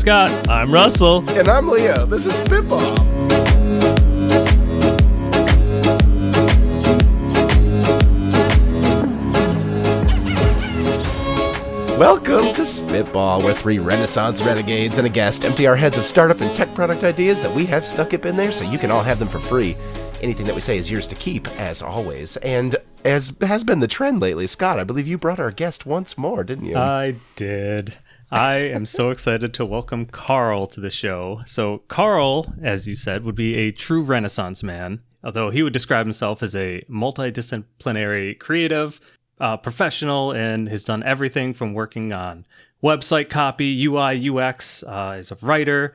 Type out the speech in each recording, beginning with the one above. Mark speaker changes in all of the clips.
Speaker 1: Scott.
Speaker 2: I'm Russell.
Speaker 3: And I'm Leo. This is Spitball. Welcome to Spitball, where three Renaissance renegades and a guest empty our heads of startup and tech product ideas that we have stuck up in there so you can all have them for free. Anything that we say is yours to keep, as always. And as has been the trend lately, Scott, I believe you brought our guest once more, didn't you?
Speaker 1: I did. I am so excited to welcome Carl to the show. So Carl, as you said, would be a true Renaissance man, although he would describe himself as a multidisciplinary creative, professional, and has done everything from working on website copy, UI, UX, as a writer.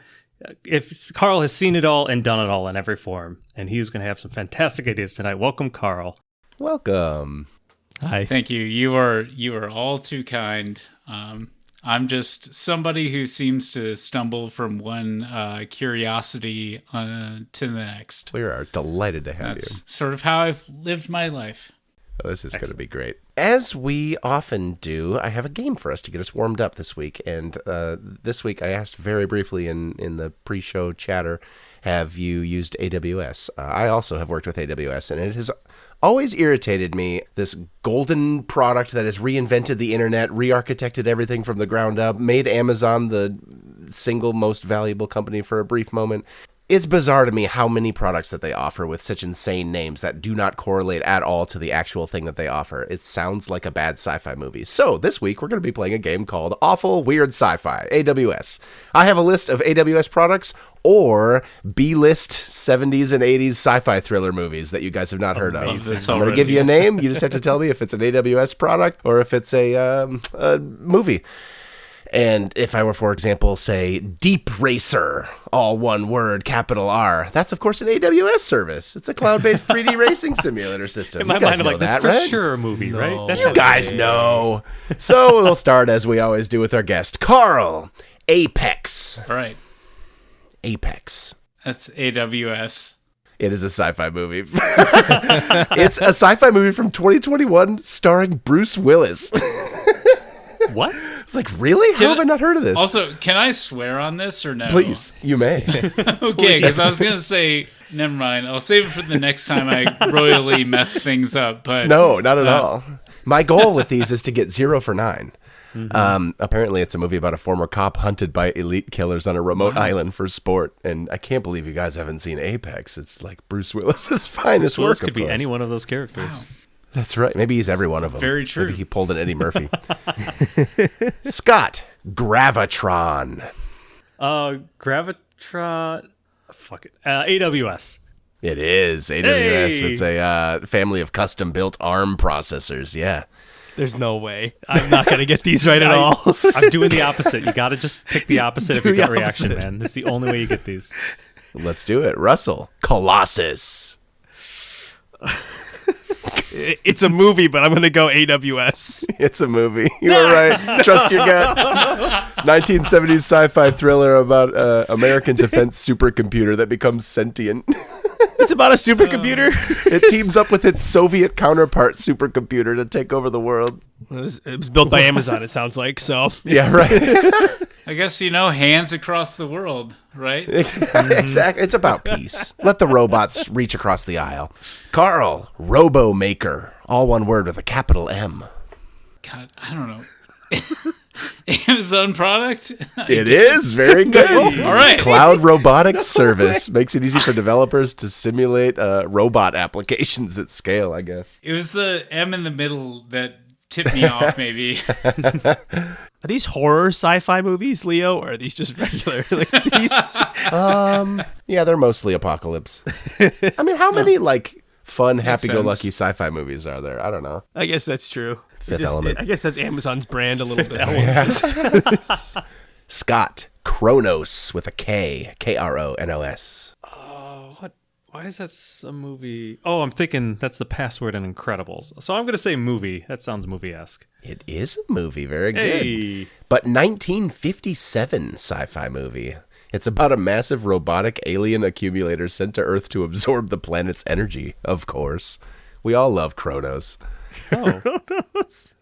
Speaker 1: If Carl has seen it all and done it all in every form, and he's going to have some fantastic ideas tonight. Welcome, Carl.
Speaker 3: Welcome.
Speaker 2: Hi.
Speaker 4: Thank you. You are all too kind. I'm just somebody who seems to stumble from one curiosity to the next.
Speaker 3: We are delighted to have you.
Speaker 4: That's sort of how I've lived my life.
Speaker 3: Oh, this is going to be great. As we often do, I have a game for us to get us warmed up this week. And this week, I asked very briefly in the pre-show chatter, have you used AWS? I also have worked with AWS, and it has always irritated me, this golden product that has reinvented the internet, re-architected everything from the ground up, made Amazon the single most valuable company for a brief moment. It's bizarre to me how many products that they offer with such insane names that do not correlate at all to the actual thing that they offer. It sounds like a bad sci-fi movie. So this week, we're going to be playing a game called Awful Weird Sci-Fi, AWS. I have a list of AWS products or B-list 70s and 80s sci-fi thriller movies that you guys have not heard of. I'm going to give you a name. You just have to tell me if it's an AWS product or if it's a movie. And if I were, for example, say Deep Racer, all one word, capital R, that's, of course, an AWS service. It's a cloud-based 3D racing simulator system.
Speaker 1: In my mind, I'm like, that's for sure a movie, right?
Speaker 3: You guys know. So we'll start, as we always do, with our guest, Carl. Apex.
Speaker 4: All right.
Speaker 3: Apex.
Speaker 4: That's AWS.
Speaker 3: It is a sci-fi movie. It's a sci-fi movie from 2021 starring Bruce Willis.
Speaker 1: What?
Speaker 3: It's like, really? How have I not heard of this?
Speaker 4: Also, can I swear on this or no?
Speaker 3: Please, you may.
Speaker 4: Okay, because I was going to say, never mind. I'll save it for the next time I royally mess things up. But
Speaker 3: no, not at all. My goal with these is to get 0 for 9. Mm-hmm. Apparently, it's a movie about a former cop hunted by elite killers on a remote island for sport. And I can't believe you guys haven't seen Apex. It's like Bruce Willis's finest work.
Speaker 1: Could be any one of those characters.
Speaker 4: Wow.
Speaker 3: That's right. Maybe he's every one of them.
Speaker 4: Very true.
Speaker 3: Maybe he pulled an Eddie Murphy. Scott, Gravitron.
Speaker 1: Gravitron. Fuck it. AWS.
Speaker 3: It is AWS.
Speaker 1: Hey!
Speaker 3: It's a family of custom-built ARM processors. Yeah.
Speaker 2: There's no way. I'm not going to get these right at all.
Speaker 1: I'm doing the opposite. You got to just pick the opposite of your gut reaction, man. That's the only way you get these.
Speaker 3: Let's do it. Russell, Colossus.
Speaker 2: It's a movie, but I'm going to go AWS.
Speaker 3: It's a movie. You were right. Trust your gut. 1970s sci-fi thriller about American defense supercomputer that becomes sentient.
Speaker 2: It's about a supercomputer.
Speaker 3: It teams up with its Soviet counterpart supercomputer to take over the world.
Speaker 2: It was built by Amazon, it sounds like. So
Speaker 3: yeah, right.
Speaker 4: I guess, hands across the world, right?
Speaker 3: Exactly. It's about peace. Let the robots reach across the aisle. Carl, Robo Maker. All one word with a capital M.
Speaker 4: God, I don't know. Amazon product?
Speaker 3: It is very good.
Speaker 4: All right.
Speaker 3: Cloud robotics service makes it easy for developers to simulate robot applications at scale, I guess.
Speaker 4: It was the M in the middle that tipped me off, maybe.
Speaker 2: Are these horror sci-fi movies, Leo, or are these just regular?
Speaker 3: Yeah, they're mostly apocalypse. I mean, how many fun, happy-go-lucky sci-fi movies are there? I don't know.
Speaker 2: I guess that's true.
Speaker 3: Fifth Element.
Speaker 2: I guess that's Amazon's brand a little bit.
Speaker 3: Scott, Kronos with a K. Kronos.
Speaker 1: What? Why is that a movie? Oh, I'm thinking that's the password in Incredibles. So I'm going to say movie. That sounds movie-esque.
Speaker 3: It is a movie. Very
Speaker 1: Hey.
Speaker 3: good. But 1957 sci-fi movie. It's about a massive robotic alien accumulator sent to Earth to absorb the planet's energy, of course. We all love Kronos.
Speaker 1: Oh.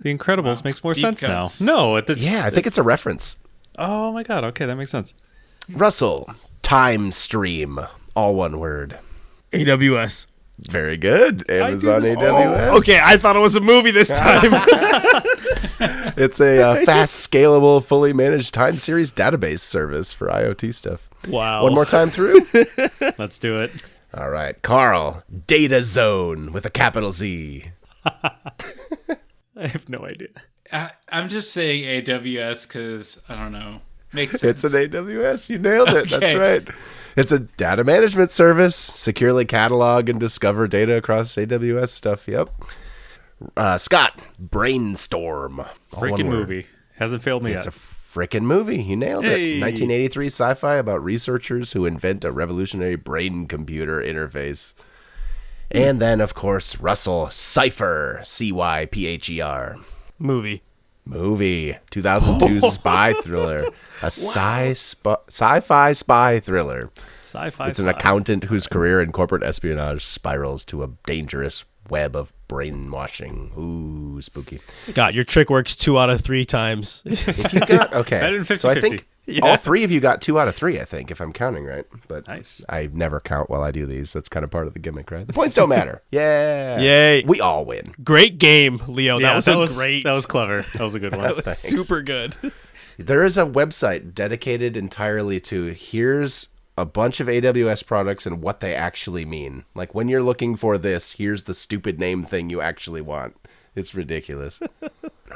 Speaker 1: The Incredibles makes more
Speaker 4: Deep
Speaker 1: sense
Speaker 4: cuts.
Speaker 1: now. No,
Speaker 3: Yeah, I think it's a reference.
Speaker 1: Oh my god. Okay, that makes sense.
Speaker 3: Russell, time stream. All one word.
Speaker 2: AWS.
Speaker 3: Very good. Amazon
Speaker 1: this-
Speaker 3: AWS.
Speaker 2: Oh, okay, I thought it was a movie this time.
Speaker 3: It's a fast, scalable, fully managed time series database service for IoT stuff.
Speaker 2: Wow.
Speaker 3: One more time through.
Speaker 1: Let's do it.
Speaker 3: All right, Carl. Data Zone with a capital Z.
Speaker 1: I have no idea.
Speaker 4: I'm just saying AWS because, I don't know, makes sense.
Speaker 3: It's an AWS. You nailed it. That's
Speaker 4: Okay.
Speaker 3: right. It's a data management service. Securely catalog and discover data across AWS stuff. Yep. Scott, Brainstorm. All one
Speaker 1: Freaking
Speaker 3: word.
Speaker 1: movie. Hasn't failed me
Speaker 3: It's
Speaker 1: yet.
Speaker 3: a freaking movie. You nailed
Speaker 1: Hey.
Speaker 3: it. 1983 sci-fi about researchers who invent a revolutionary brain-computer interface. And then, of course, Russell, Cypher, Cypher.
Speaker 2: Movie.
Speaker 3: Movie, 2002 spy thriller, a sci-fi spy thriller.
Speaker 1: Sci-fi.
Speaker 3: It's an
Speaker 1: spy.
Speaker 3: accountant whose career in corporate espionage spirals to a dangerous web of brainwashing. Ooh, spooky.
Speaker 2: Scott, your trick works 2 out of 3 times.
Speaker 3: If you got okay,
Speaker 1: Better than
Speaker 3: so I
Speaker 1: 50-50.
Speaker 3: think all 3 of you got 2 out of 3. I think, if I'm counting right. But
Speaker 1: Nice.
Speaker 3: I never count while I do these. That's kind of part of the gimmick, right? The points don't matter. Yeah,
Speaker 2: Yay.
Speaker 3: we all win.
Speaker 2: Great game, Leo.
Speaker 1: Yeah,
Speaker 2: that was great.
Speaker 1: That was clever. That was a good one.
Speaker 2: That was super good.
Speaker 3: There is a website dedicated entirely to here's a bunch of AWS products and what they actually mean. Like when you're looking for this, here's the stupid name thing you actually want. It's ridiculous.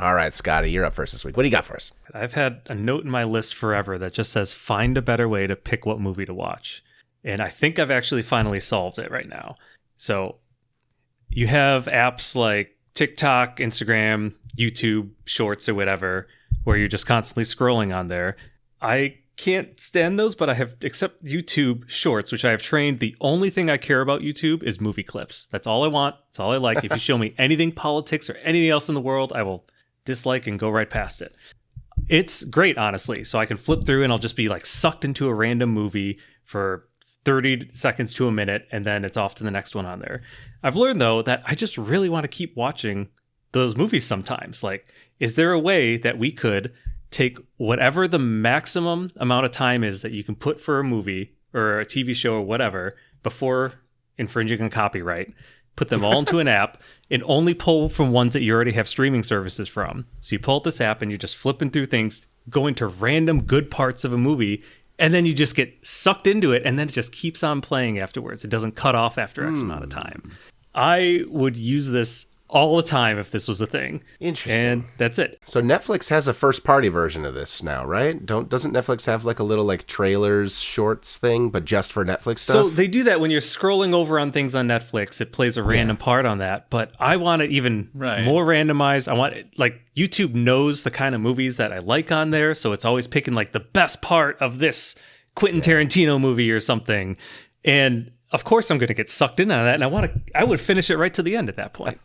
Speaker 3: All right, Scotty, you're up first this week. What do you got for us?
Speaker 1: I've had a note in my list forever that just says find a better way to pick what movie to watch. And I think I've actually finally solved it right now. So you have apps like TikTok, Instagram, YouTube Shorts or whatever, where you're just constantly scrolling on there. I can't stand those, but I have, except YouTube Shorts, which I have trained. The only thing I care about YouTube is movie clips. That's all I want. That's all I like. If you show me anything politics or anything else in the world, I will dislike and go right past it. It's great, honestly. So I can flip through and I'll just be like sucked into a random movie for 30 seconds to a minute, and then it's off to the next one on there. I've learned, though, that I just really want to keep watching those movies sometimes. Like, is there a way that we could take whatever the maximum amount of time is that you can put for a movie or a TV show or whatever before infringing on copyright, put them all into an app and only pull from ones that you already have streaming services from? So you pull up this app and you're just flipping through things, going to random good parts of a movie, and then you just get sucked into it, and then it just keeps on playing afterwards. It doesn't cut off after X amount of time. I would use this all the time if this was a thing.
Speaker 3: Interesting.
Speaker 1: And that's it.
Speaker 3: So Netflix has a first-party version of this now, right? Doesn't Netflix have like a little like trailers, shorts thing, but just for Netflix stuff?
Speaker 1: So they do that when you're scrolling over on things on Netflix. It plays a random part on that, but I want it even more randomized. I want it, like, YouTube knows the kind of movies that I like on there, so it's always picking like the best part of this Quentin Tarantino movie or something. And of course I'm going to get sucked in on that, and I would finish it right to the end at that point.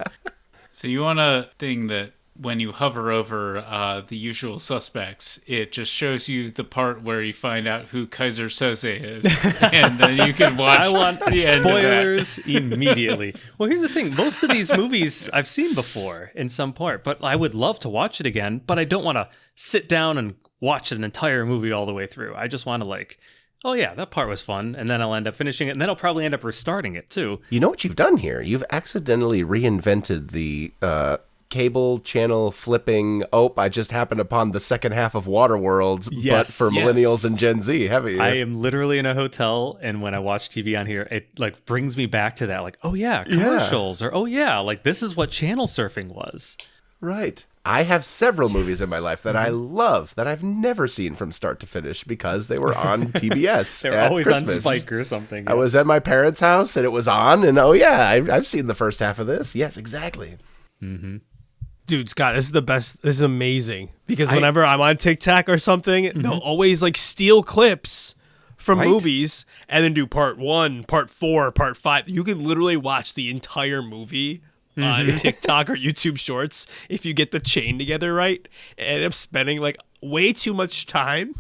Speaker 4: So you want a thing that when you hover over The Usual Suspects, it just shows you the part where you find out who Kaiser Soze is, and then you can watch.
Speaker 1: I want
Speaker 4: the end of that.
Speaker 1: spoilers immediately. Well, here's the thing. Most of these movies I've seen before in some part, but I would love to watch it again, but I don't want to sit down and watch an entire movie all the way through. I just want to like, oh yeah, that part was fun, and then I'll end up finishing it, and then I'll probably end up restarting it too.
Speaker 3: You know what you've done here? You've accidentally reinvented the cable channel flipping, I just happened upon the second half of Waterworld, but
Speaker 1: Yes,
Speaker 3: for millennials and Gen Z, haven't you?
Speaker 1: I am literally in a hotel, and when I watch TV on here, it like brings me back to that, like, oh yeah, commercials, or oh yeah, like this is what channel surfing was.
Speaker 3: Right. I have several movies in my life that I love that I've never seen from start to finish because they were on TBS.
Speaker 1: They're
Speaker 3: at
Speaker 1: always
Speaker 3: Christmas.
Speaker 1: on Spike or something.
Speaker 3: I was at my parents' house and it was on, and I've seen the first half of this. Yes, exactly.
Speaker 2: Dude, Scott, this is the best. This is amazing. Because whenever I'm on TikTok or something, they'll always like steal clips from movies and then do part 1, part 4, part 5. You can literally watch the entire movie on TikTok or YouTube Shorts if you get the chain together right. And end up spending like way too much time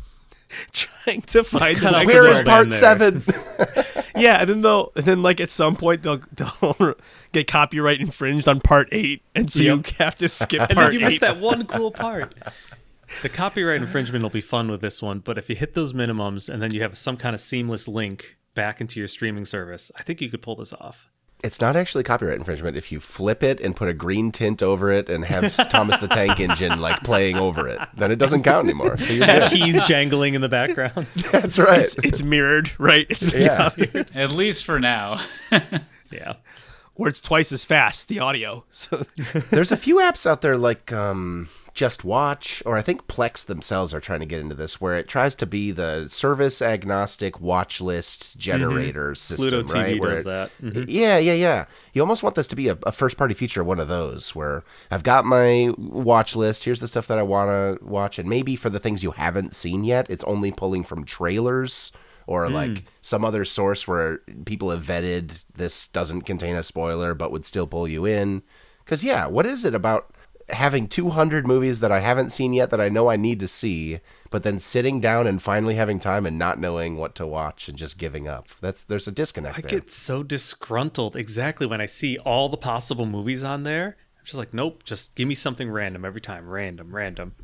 Speaker 2: trying to find the next
Speaker 3: Where is
Speaker 2: one.
Speaker 3: part 7?
Speaker 2: Yeah, and then like at some point they'll get copyright infringed on part 8, and so you have to skip
Speaker 1: and then
Speaker 2: part
Speaker 1: you
Speaker 2: 8.
Speaker 1: missed that one cool part. The copyright infringement will be fun with this one, but if you hit those minimums and then you have some kind of seamless link back into your streaming service, I think you could pull this off.
Speaker 3: It's not actually copyright infringement if you flip it and put a green tint over it and have Thomas the Tank Engine like playing over it. Then it doesn't count anymore. So you're good.
Speaker 1: Keys jangling in the background.
Speaker 3: That's right.
Speaker 2: It's mirrored, right? It's
Speaker 4: At least for now.
Speaker 1: Yeah.
Speaker 2: or it's twice as fast, the audio. So
Speaker 3: There's a few apps out there like Just Watch, or I think Plex themselves are trying to get into this, where it tries to be the service agnostic watch list generator system,
Speaker 1: Pluto TV
Speaker 3: right? Where
Speaker 1: does that. Mhm.
Speaker 3: Yeah. You almost want this to be a first party feature of one of those, where I've got my watch list, here's the stuff that I want to watch, and maybe for the things you haven't seen yet, it's only pulling from trailers or like some other source where people have vetted this doesn't contain a spoiler but would still pull you in. Because, yeah, what is it about having 200 movies that I haven't seen yet that I know I need to see, but then sitting down and finally having time and not knowing what to watch and just giving up? There's a disconnect
Speaker 1: I
Speaker 3: there.
Speaker 1: get so disgruntled exactly when I see all the possible movies on there. I'm just like, nope, just give me something random every time. Random.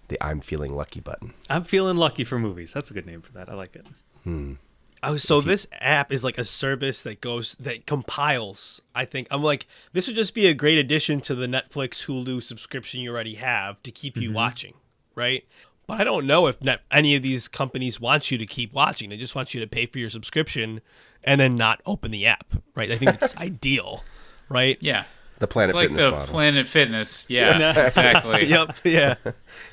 Speaker 3: The I'm feeling lucky button.
Speaker 1: I'm feeling lucky for movies. That's a good name for that. I like it.
Speaker 2: Oh, so this app is like a service that compiles. I think I'm like, this would just be a great addition to the Netflix, Hulu subscription you already have to keep you watching, right? But I don't know if any of these companies want you to keep watching. They just want you to pay for your subscription and then not open the app, right? I think it's ideal, right?
Speaker 4: Yeah.
Speaker 3: The Planet
Speaker 4: It's like
Speaker 3: Fitness
Speaker 4: the
Speaker 3: model.
Speaker 4: Planet Fitness. Yeah, exactly.
Speaker 2: Yep, yeah.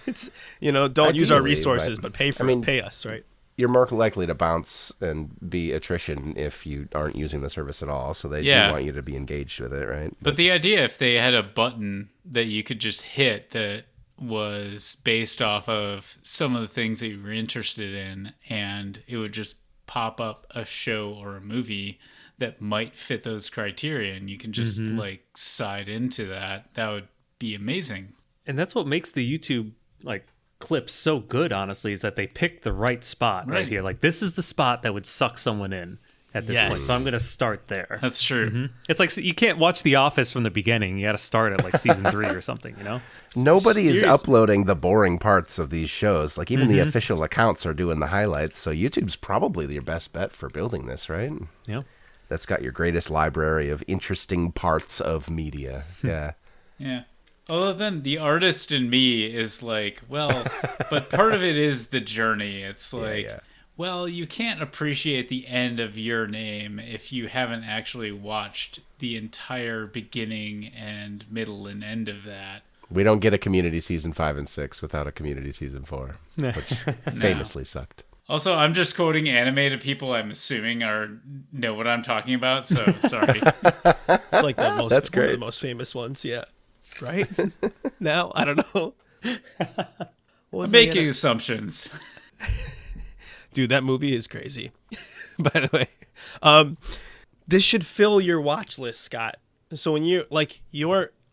Speaker 2: It's don't use our
Speaker 3: Ideally,
Speaker 2: resources,
Speaker 3: but-
Speaker 2: but pay for
Speaker 3: I mean-
Speaker 2: pay us, right?
Speaker 3: You're more likely to bounce and be attrition if you aren't using the service at all, so they do want you to be engaged with it, right?
Speaker 4: But the idea, if they had a button that you could just hit that was based off of some of the things that you were interested in, and it would just pop up a show or a movie that might fit those criteria, and you can just like side into that would be amazing.
Speaker 1: And that's what makes the YouTube like clips so good, honestly, is that they pick the right spot right here. Like, this is the spot that would suck someone in at this point. So I'm going to start there.
Speaker 4: That's true.
Speaker 1: It's like, so you can't watch The Office from the beginning. You got to start at like season 3 or something, you know?
Speaker 3: Nobody is
Speaker 2: Seriously.
Speaker 3: uploading the boring parts of these shows. Like, even the official accounts are doing the highlights. So YouTube's probably your best bet for building this, right?
Speaker 1: Yeah.
Speaker 3: That's got your greatest library of interesting parts of media. Yeah.
Speaker 4: Yeah. Although then the artist in me is like, well, but part of it is the journey. It's like, well, you can't appreciate the end of your name if you haven't actually watched the entire beginning and middle and end of that.
Speaker 3: We don't get a Community season 5 and 6 without a Community season 4, which famously sucked.
Speaker 4: Also, I'm just quoting anime to people I'm assuming know what I'm talking about, so sorry.
Speaker 2: It's like the most
Speaker 3: That's
Speaker 2: one of
Speaker 3: great.
Speaker 2: the most famous ones, yeah. Right? Now, I don't know. What was the
Speaker 4: Making
Speaker 2: other-
Speaker 4: assumptions.
Speaker 2: Dude, that movie is crazy. By the way, this should fill your watch list, Scott. So when you like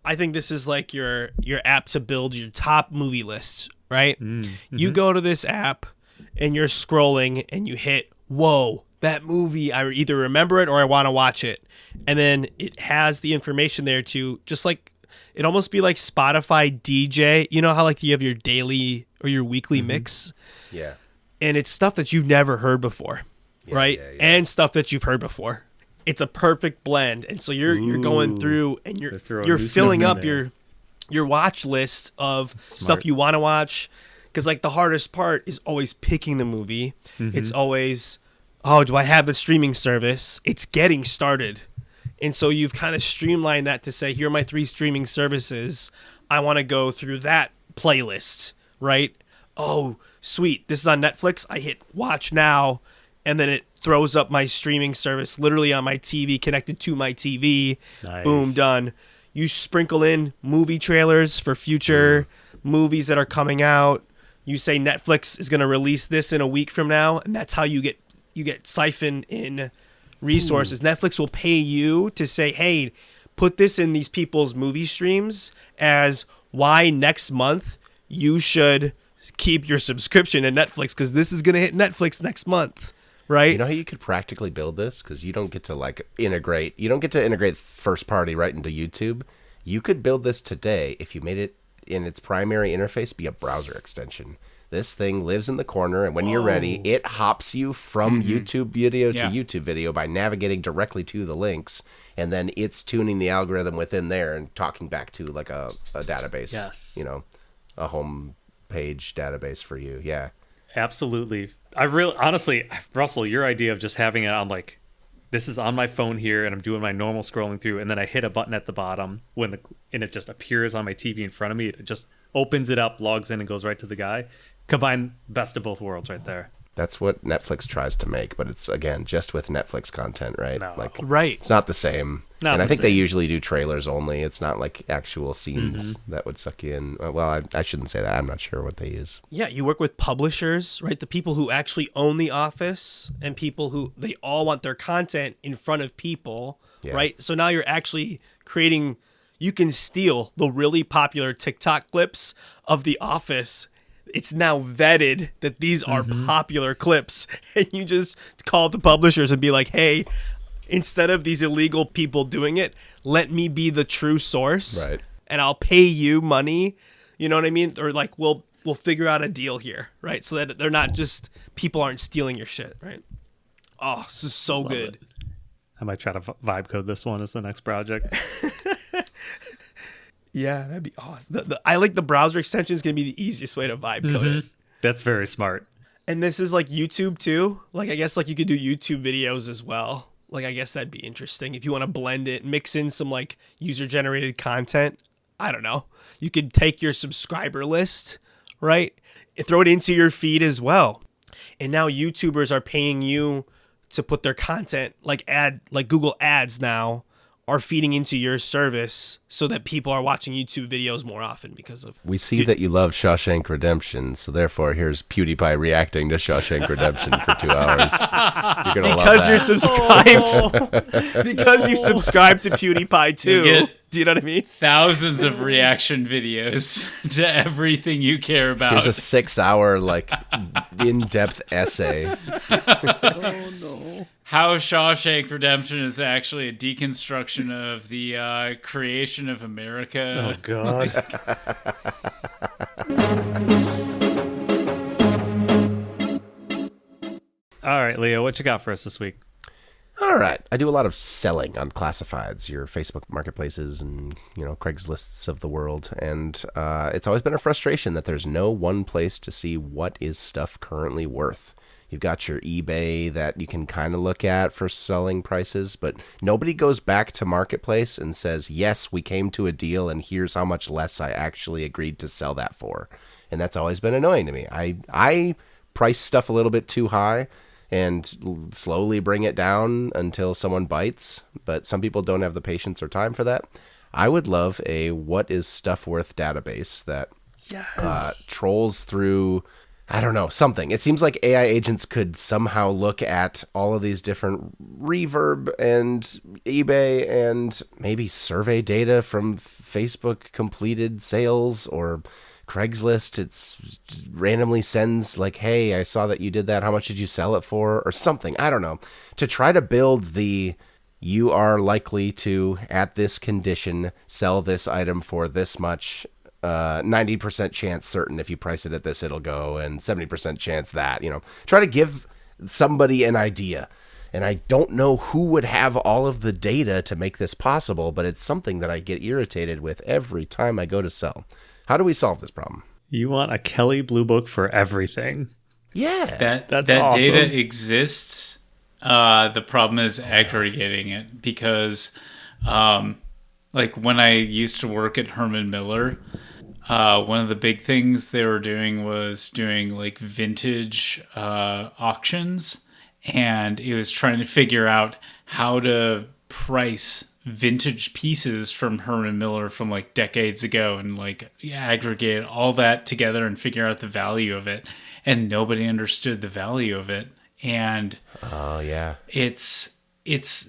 Speaker 2: I think this is like your app to build your top movie list, right? You go to this app and you're scrolling and you hit, whoa, that movie, I either remember it or I want to watch it. And then it has the information there to just like, it almost be like Spotify DJ. You know how like you have your daily or your weekly mix?
Speaker 3: Yeah.
Speaker 2: And it's stuff that you've never heard before, right?
Speaker 3: yeah.
Speaker 2: And stuff that you've heard before. It's a perfect blend. And so you're going through and
Speaker 1: They throw a
Speaker 2: you're
Speaker 1: new
Speaker 2: filling
Speaker 1: stuff
Speaker 2: up
Speaker 1: in
Speaker 2: your watch list of
Speaker 1: smart.
Speaker 2: stuff you want to watch. Because like the hardest part is always picking the movie. It's always, oh, do I have the streaming service? It's getting started. And so you've kind of streamlined that to say, here are my 3 streaming services. I want to go through that playlist, right? Oh, sweet. This is on Netflix. I hit watch now, and then it throws up my streaming service literally on my TV, connected to my TV.
Speaker 1: Nice.
Speaker 2: Boom, done. You sprinkle in movie trailers for future movies that are coming out. You say Netflix is going to release this in a week from now, and that's how you get siphoned in resources. Netflix will pay you to say, hey, put this in these people's movie streams as why next month you should keep your subscription to Netflix because this is going to hit Netflix next month, right?
Speaker 3: You know how you could practically build this? Because you don't get to integrate first party right into YouTube. You could build this today if you made it in its primary interface be a browser extension. This thing lives in the corner, and when you're ready, it hops you from YouTube video to YouTube video by navigating directly to the links, and then it's tuning the algorithm within there and talking back to like a database.
Speaker 1: Yes.
Speaker 3: You know, a home page database for you. Yeah.
Speaker 1: Absolutely. I really, honestly, Russell, your idea of just having it on like, this is on my phone here, and I'm doing my normal scrolling through, and then I hit a button at the bottom and it just appears on my TV in front of me. It just opens it up, logs in, and goes right to the guy. Combine best of both worlds right there.
Speaker 3: That's what Netflix tries to make, but it's, again, just with Netflix content, right?
Speaker 1: No.
Speaker 3: Like,
Speaker 2: Right.
Speaker 3: it's not the same.
Speaker 1: Not
Speaker 3: and
Speaker 1: the
Speaker 3: I think
Speaker 1: same.
Speaker 3: they usually do trailers only. It's not like actual scenes that would suck you in. Well, I shouldn't say that. I'm not sure what they use.
Speaker 2: Yeah, you work with publishers, right? The people who actually own the office and people who they all want their content in front of people,
Speaker 3: Yeah.
Speaker 2: right? So now you're actually creating, you can steal the really popular TikTok clips of The Office. It's now vetted that these are popular clips, and you just call the publishers and be like, hey, instead of these illegal people doing it, let me be the true source,
Speaker 3: Right.
Speaker 2: and I'll pay you money. You know what I mean? Or like we'll figure out a deal here, right? So that they're not just, people aren't stealing your shit, right? Oh, this is so good.
Speaker 1: I might try to vibe code this one as the next project.
Speaker 2: Yeah, that'd be awesome. I like the browser extension is gonna be the easiest way to vibe code it.
Speaker 1: That's very smart.
Speaker 2: And this is like YouTube too. Like I guess like you could do YouTube videos as well. Like I guess that'd be interesting if you want to blend it, mix in some like user generated content. I don't know. You could take your subscriber list, right? And throw it into your feed as well. And now YouTubers are paying you to put their content like Google Ads now are feeding into your service so that people are watching YouTube videos more often because of...
Speaker 3: We see that you love Shawshank Redemption, so therefore here's PewDiePie reacting to Shawshank Redemption for 2 hours. You're gonna
Speaker 2: Because
Speaker 3: love
Speaker 2: you're
Speaker 3: that.
Speaker 2: subscribed. Because you subscribe to PewDiePie too.
Speaker 4: You get-
Speaker 2: Do you know what I mean?
Speaker 4: Thousands of reaction videos to everything you care about.
Speaker 3: Here's a 6-hour, like, in-depth essay.
Speaker 4: How Shawshank Redemption is actually a deconstruction of the creation of America.
Speaker 1: Oh, God. All right, Leo, what you got for us this week?
Speaker 3: All right. I do a lot of selling on classifieds, your Facebook marketplaces and, Craigslists of the world. And it's always been a frustration that there's no one place to see what is stuff currently worth. You've got your eBay that you can kind of look at for selling prices, but nobody goes back to Marketplace and says, yes, we came to a deal and here's how much less I actually agreed to sell that for. And that's always been annoying to me. I price stuff a little bit too high and slowly bring it down until someone bites, but some people don't have the patience or time for that. I would love a what is stuff worth database that trolls through, I don't know, something. It seems like AI agents could somehow look at all of these different Reverb and eBay and maybe survey data from Facebook completed sales or Craigslist. It's randomly sends like, hey, I saw that you did that. How much did you sell it for? Or something. I don't know. To try to build the, you are likely to, at this condition, sell this item for this much. 90% chance certain if you price it at this, it'll go, and 70% chance that, try to give somebody an idea. And I don't know who would have all of the data to make this possible, but it's something that I get irritated with every time I go to sell. How do we solve this problem?
Speaker 1: You want a Kelly Blue Book for everything.
Speaker 3: Yeah.
Speaker 1: That's
Speaker 4: that
Speaker 1: awesome.
Speaker 4: data exists. The problem is aggregating it because, like when I used to work at Herman Miller, one of the big things they were doing was doing like vintage auctions, and it was trying to figure out how to price vintage pieces from Herman Miller from like decades ago and like aggregate all that together and figure out the value of it. And nobody understood the value of it. And it's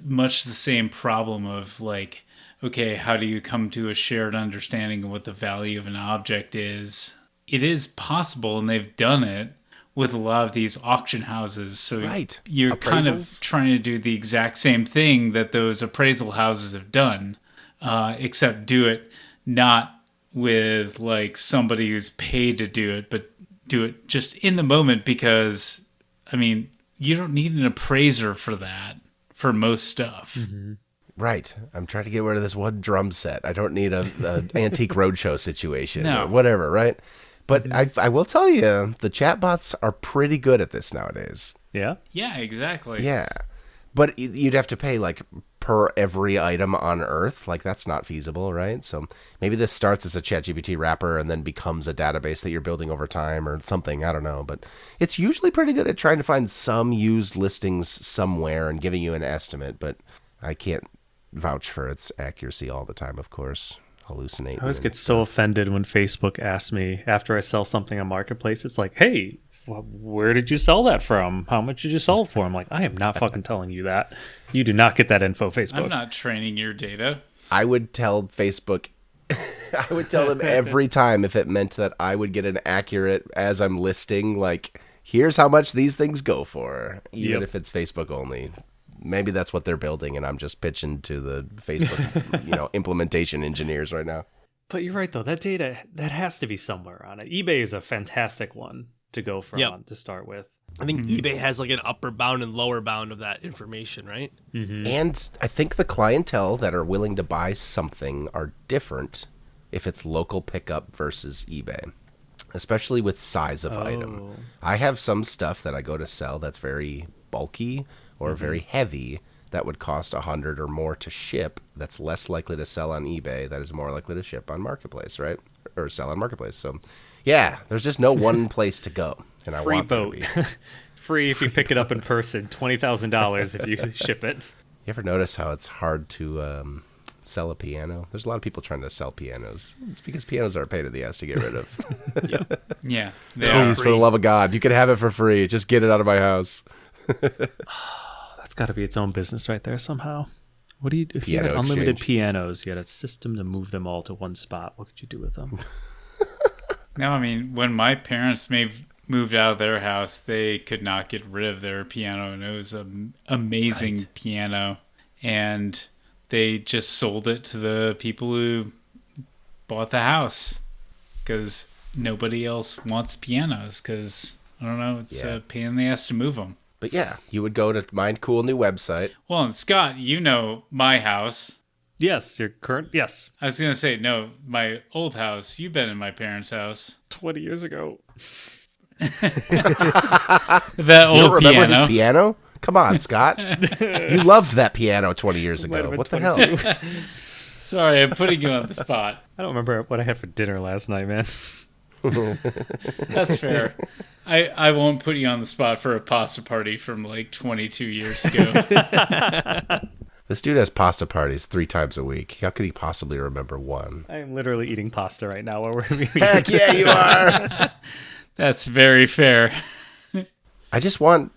Speaker 4: much the same problem of like, okay, how do you come to a shared understanding of what the value of an object is? It is possible, and they've done it with a lot of these auction houses. So you're kind of trying to do the exact same thing that those appraisal houses have done, except do it not with like somebody who's paid to do it, but do it just in the moment because, I mean, you don't need an appraiser for that for most stuff.
Speaker 1: Mm-hmm.
Speaker 3: Right. I'm trying to get rid of this one drum set. I don't need a antique roadshow situation
Speaker 4: No.
Speaker 3: or whatever, right? But I will tell you, the chatbots are pretty good at this nowadays.
Speaker 1: Yeah.
Speaker 4: Yeah, exactly.
Speaker 3: Yeah. But you'd have to pay like per every item on Earth. Like that's not feasible, right? So maybe this starts as a ChatGPT wrapper and then becomes a database that you're building over time or something. I don't know. But it's usually pretty good at trying to find some used listings somewhere and giving you an estimate. But I can't vouch for its accuracy all the time, of course. Hallucinate.
Speaker 1: I always get so offended when Facebook asks me after I sell something on Marketplace. It's like, hey, where did you sell that from? How much did you sell it for? I'm like, I am not fucking telling you that. You do not get that info, Facebook.
Speaker 4: I'm not training your data.
Speaker 3: I would tell Facebook, I would tell them every time if it meant that I would get an accurate, as I'm listing, like, here's how much these things go for, even if it's Facebook only. Maybe that's what they're building, and I'm just pitching to the Facebook, implementation engineers right now.
Speaker 1: But you're right, though. That data, that has to be somewhere on it. eBay is a fantastic one to go from to start with.
Speaker 2: I think eBay has like an upper bound and lower bound of that information, right?
Speaker 1: Mm-hmm.
Speaker 3: And I think the clientele that are willing to buy something are different if it's local pickup versus eBay, especially with size of item. I have some stuff that I go to sell that's very bulky or very heavy that would cost $100 or more to ship. That's less likely to sell on eBay. That is more likely to ship on Marketplace, right? Or sell on Marketplace. So, yeah, there's just no one place to go. And I
Speaker 1: Free
Speaker 3: want there to
Speaker 1: boat.
Speaker 3: be.
Speaker 1: Free if you pick it up in person. $20,000 if you ship it.
Speaker 3: You ever notice how it's hard to sell a piano? There's a lot of people trying to sell pianos. It's because pianos are a pain in the ass to get rid of.
Speaker 4: Yeah. They are.
Speaker 3: Please, for the love of God, you can have it for free. Just get it out of my house.
Speaker 1: That's got to be its own business right there somehow. What do you do if you
Speaker 3: Piano
Speaker 1: had unlimited
Speaker 3: exchange.
Speaker 1: pianos? You had a system to move them all to one spot. What could you do with them?
Speaker 4: No, I mean, when my parents moved out of their house, they could not get rid of their piano, and it was an amazing piano. And they just sold it to the people who bought the house because nobody else wants pianos because, I don't know, it's a pain in the ass to move them.
Speaker 3: But yeah, you would go to my cool new website.
Speaker 4: Well, and Scott, you know my house.
Speaker 1: Yes, your current. Yes,
Speaker 4: I was going to say, no, my old house. You've been in my parents' house.
Speaker 1: 20 years ago.
Speaker 4: That
Speaker 3: You don't
Speaker 4: old
Speaker 3: remember
Speaker 4: piano.
Speaker 3: his piano? Come on, Scott. You loved that piano 20 years
Speaker 1: Might have
Speaker 3: ago.
Speaker 1: been
Speaker 3: What the hell?
Speaker 1: 22.
Speaker 4: Sorry, I'm putting you on the spot.
Speaker 1: I don't remember what I had for dinner last night, man.
Speaker 4: That's fair. I won't put you on the spot for a pasta party from like 22 years ago.
Speaker 3: This dude has pasta parties 3 times a week. How could he possibly remember one?
Speaker 1: I am literally eating pasta right now while we're
Speaker 3: Heck yeah, you are.
Speaker 4: That's very fair.
Speaker 3: I just want,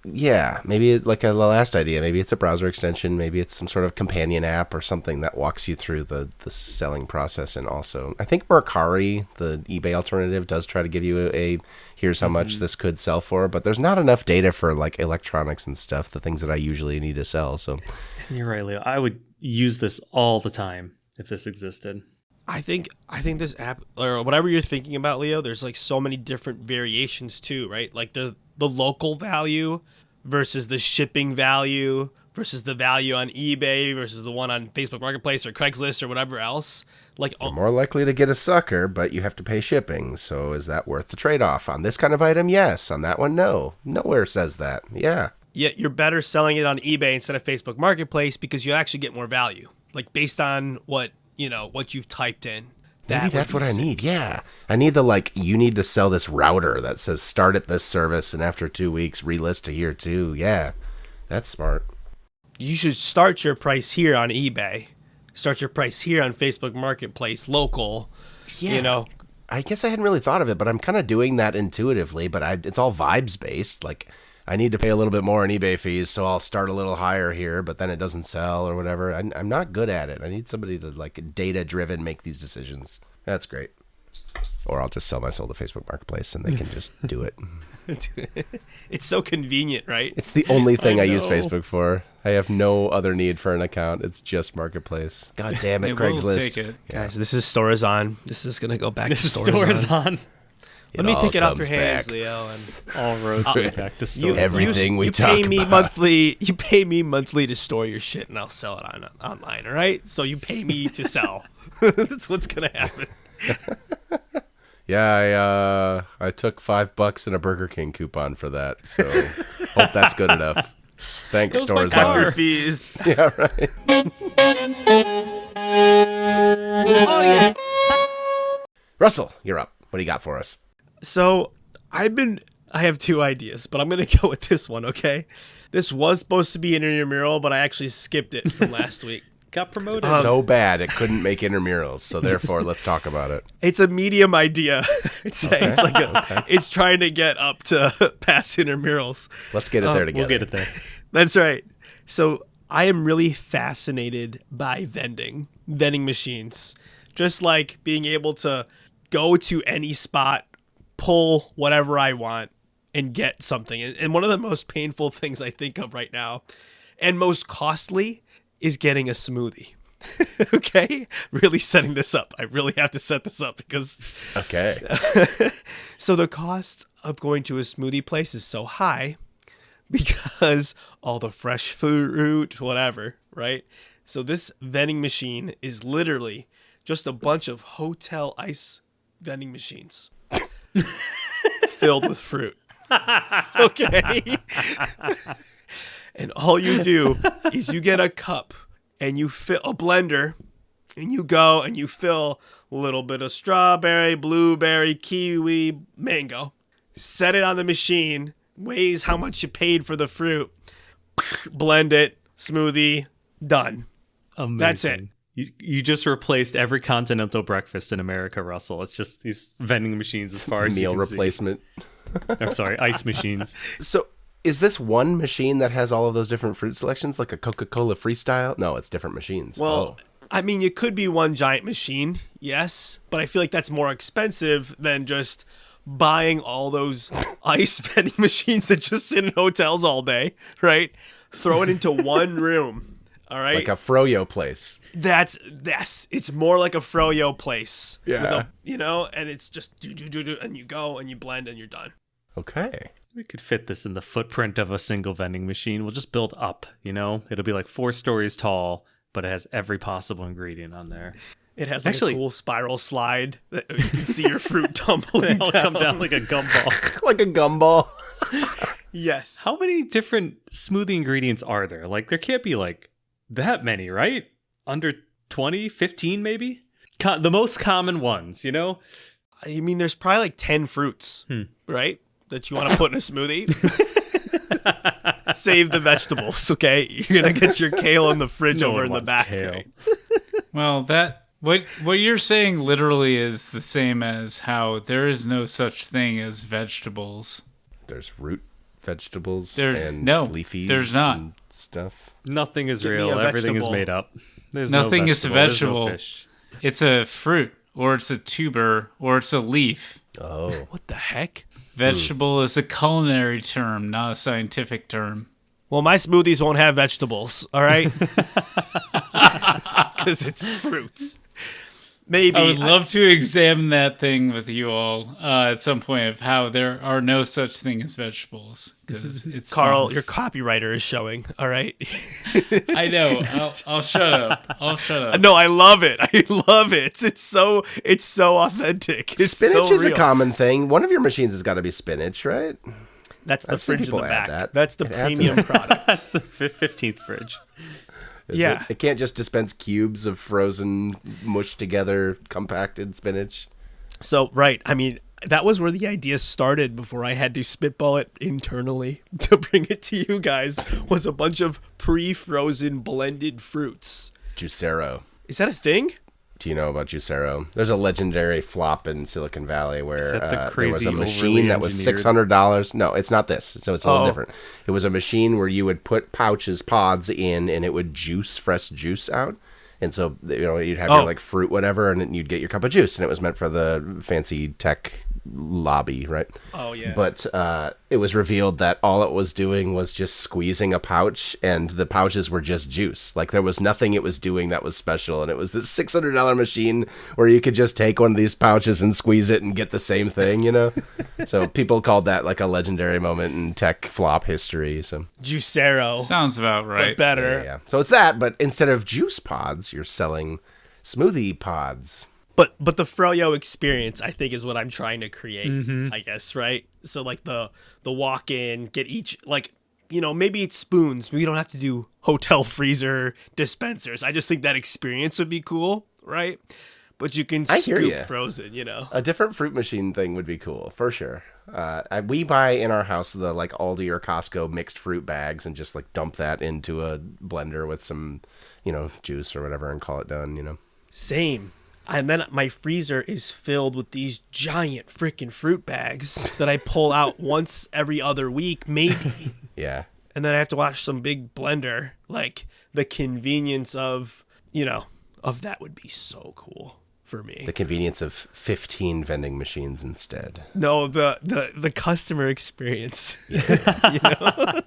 Speaker 3: maybe like a last idea. Maybe it's a browser extension. Maybe it's some sort of companion app or something that walks you through the selling process. And also, I think Mercari, the eBay alternative, does try to give you a here's how much this could sell for. But there's not enough data for like electronics and stuff, the things that I usually need to sell. So
Speaker 1: You're right, Leo. I would use this all the time if this existed.
Speaker 2: I think this app or whatever you're thinking about, Leo, there's like so many different variations too, right? Like the local value versus the shipping value versus the value on eBay versus the one on Facebook Marketplace or Craigslist or whatever else. Like
Speaker 3: you're more likely to get a sucker, but you have to pay shipping. So is that worth the trade-off? On this kind of item, yes. On that one, no. Nowhere says that. Yeah.
Speaker 2: Yet you're better selling it on eBay instead of Facebook Marketplace because you actually get more value, like based on what you've typed in.
Speaker 3: Maybe that's what I need. Yeah. I need you need to sell this router that says start at this service and after 2 weeks relist to here too. Yeah. That's smart.
Speaker 2: You should start your price here on eBay. Start your price here on Facebook Marketplace, local.
Speaker 3: Yeah. I guess I hadn't really thought of it, but I'm kind of doing that intuitively, but it's all vibes based. Like I need to pay a little bit more in eBay fees, so I'll start a little higher here, but then it doesn't sell or whatever. I'm not good at it. I need somebody to data driven make these decisions. That's great. Or I'll just sell my soul to Facebook Marketplace and they can just do it.
Speaker 2: It's so convenient, right?
Speaker 3: It's the only thing I use
Speaker 1: know.
Speaker 3: Facebook for. I have no other need for an account. It's just Marketplace. God damn it,
Speaker 4: They will
Speaker 3: Craigslist.
Speaker 4: take it.
Speaker 2: Guys, this is Stores On. This is gonna go back to
Speaker 1: This
Speaker 2: Stores On.
Speaker 1: on.
Speaker 2: Let me
Speaker 3: all
Speaker 2: take it off your
Speaker 3: comes
Speaker 2: hands,
Speaker 3: back.
Speaker 2: Leo. And
Speaker 1: All roads lead back to
Speaker 2: you,
Speaker 1: stores.
Speaker 3: Everything we
Speaker 2: you
Speaker 3: talk
Speaker 2: pay me
Speaker 3: about.
Speaker 2: monthly. You pay me monthly to store your shit, and I'll sell it online. All right. So you pay me to sell. That's what's gonna happen.
Speaker 3: Yeah, I took $5 in a Burger King coupon for that. So hope that's good enough. Thanks,
Speaker 2: Those my
Speaker 3: Stores
Speaker 2: car
Speaker 3: On.
Speaker 2: fees.
Speaker 3: Yeah, right. Russell, you're up. What do you got for us?
Speaker 2: So I have two ideas, but I'm gonna go with this one. Okay. This was supposed to be an intramural, but I actually skipped it from last week.
Speaker 1: Got promoted.
Speaker 3: So bad it couldn't make intramurals. So therefore, let's talk about it.
Speaker 2: It's a medium idea. It's like it's trying to get up to past intramurals.
Speaker 3: Let's get it there together.
Speaker 1: We'll get it there.
Speaker 2: That's right. So I am really fascinated by vending machines. Just like being able to go to any spot, pull whatever I want, and get something. And one of the most painful things I think of right now, and most costly, is getting a smoothie. Okay? Really setting this up. I really have to set this up because...
Speaker 3: Okay.
Speaker 2: So the cost of going to a smoothie place is so high because all the fresh fruit, whatever, right? So this vending machine is literally just a bunch of hotel ice vending machines filled with fruit. Okay? And all you do is you get a cup and you fill a blender and you go and you fill a little bit of strawberry, blueberry, kiwi, mango. Set it on the machine, weighs how much you paid for the fruit, blend it, smoothie, done.
Speaker 1: Amazing.
Speaker 2: That's it.
Speaker 1: You just replaced every continental breakfast in America, Russell. It's just these vending machines as far as
Speaker 3: Meal
Speaker 1: you can see.
Speaker 3: replacement.
Speaker 1: I'm sorry, ice machines.
Speaker 3: So is this one machine that has all of those different fruit selections, like a Coca-Cola Freestyle? No, it's different machines.
Speaker 2: Well, I mean, it could be one giant machine, yes, but I feel like that's more expensive than just buying all those ice vending machines that just sit in hotels all day, right? Throw it into one room, all right?
Speaker 3: Like a Froyo place.
Speaker 2: Yes, it's more like a Froyo place.
Speaker 3: Yeah.
Speaker 2: And it's just do, and you go and you blend and you're done.
Speaker 3: Okay.
Speaker 1: We could fit this in the footprint of a single vending machine. We'll just build up, It'll be like 4 stories tall, but it has every possible ingredient on there.
Speaker 2: It has like a cool spiral slide that you can see your fruit tumbling
Speaker 1: They all
Speaker 2: down.
Speaker 1: come down like a gumball.
Speaker 3: Like a gumball.
Speaker 2: Yes.
Speaker 1: How many different smoothie ingredients are there? Like, there can't be like that many, right? Under 20, 15 maybe? The most common ones,
Speaker 2: I mean, there's probably like 10 fruits, right? That you want to put in a smoothie. Save the vegetables, okay? You're going to get your kale in the fridge
Speaker 1: No
Speaker 2: over
Speaker 1: one
Speaker 2: in the
Speaker 1: wants
Speaker 2: back.
Speaker 1: kale.
Speaker 2: Right?
Speaker 4: Well, what you're saying literally is the same as how there is no such thing as vegetables.
Speaker 3: There's root vegetables
Speaker 4: There-
Speaker 3: and
Speaker 4: no,
Speaker 3: leafies
Speaker 4: there's not.
Speaker 3: and stuff.
Speaker 1: Nothing is
Speaker 2: Give me
Speaker 1: real.
Speaker 2: a
Speaker 1: Everything is
Speaker 2: vegetable.
Speaker 1: made up. There's
Speaker 4: Nothing
Speaker 1: no
Speaker 4: is a
Speaker 1: vegetable.
Speaker 4: vegetable.
Speaker 1: There's no fish.
Speaker 4: It's a fruit, or it's a tuber, or it's a leaf.
Speaker 3: Oh.
Speaker 2: What the heck?
Speaker 4: Vegetable is a culinary term, not a scientific term.
Speaker 2: Well, my smoothies won't have vegetables, all right? Because it's fruits. Maybe.
Speaker 4: I would love to examine that thing with you all at some point of how there are no such thing as vegetables. Because it's
Speaker 2: Carl,
Speaker 4: fun.
Speaker 2: your copywriter is showing, all right?
Speaker 4: I know. I'll shut up. I'll shut up.
Speaker 2: No, I love it. I love it. It's so authentic. It's
Speaker 3: Spinach
Speaker 2: so
Speaker 3: is a
Speaker 2: real.
Speaker 3: common thing. One of your machines has got to be spinach, right?
Speaker 2: That's the
Speaker 3: I've seen
Speaker 2: fridge in
Speaker 3: people
Speaker 2: the
Speaker 3: add
Speaker 2: back.
Speaker 3: that.
Speaker 2: That's the
Speaker 3: It adds
Speaker 2: premium product.
Speaker 1: That's the 15th fridge.
Speaker 3: Is
Speaker 2: Yeah.
Speaker 3: It can't just dispense cubes of frozen, mushed together, compacted spinach.
Speaker 2: So, right. I mean, that was where the idea started before I had to spitball it internally to bring it to you guys, was a bunch of pre-frozen blended fruits.
Speaker 3: Juicero.
Speaker 2: Is that a thing?
Speaker 3: Do you know about Juicero? There's a legendary flop in Silicon Valley where
Speaker 1: that the
Speaker 3: there was
Speaker 1: crazy,
Speaker 3: a
Speaker 1: overly
Speaker 3: machine that was
Speaker 1: engineered-
Speaker 3: $600. No, it's not this. So it's a little
Speaker 2: Oh.
Speaker 3: different. It was a machine where you would put pods in, and it would juice fresh juice out. And so, you'd have your like fruit, whatever, and then you'd get your cup of juice. And it was meant for the fancy tech lobby, right?
Speaker 2: Oh, yeah.
Speaker 3: But it was revealed that all it was doing was just squeezing a pouch, and the pouches were just juice. Like, there was nothing it was doing that was special, and it was this $600 machine where you could just take one of these pouches and squeeze it and get the same thing, you know? So people called that like a legendary moment in tech flop history. So
Speaker 2: Juicero.
Speaker 4: Sounds about right.
Speaker 2: But better.
Speaker 3: yeah. So it's that, but instead of juice pods, you're selling smoothie pods.
Speaker 2: But the Froyo experience, I think, is what I'm trying to create, I guess, right? So, like, the walk in, get each, like, you know, maybe it's spoons, but we don't have to do hotel freezer dispensers. I just think that experience would be cool, right? But you can scoop frozen, you know?
Speaker 3: A different fruit machine thing would be cool, for sure. We buy in our house the, like, Aldi or Costco mixed fruit bags and just, like, dump that into a blender with some, you know, juice or whatever and call it done, you know?
Speaker 2: Same. And then my freezer is filled with these giant freaking fruit bags that I pull out once every other week, maybe.
Speaker 3: Yeah.
Speaker 2: And then I have to watch some big blender. Like, the convenience of, you know, of that would be so cool for me.
Speaker 3: The convenience of 15 vending machines instead.
Speaker 2: No, the customer experience. You know?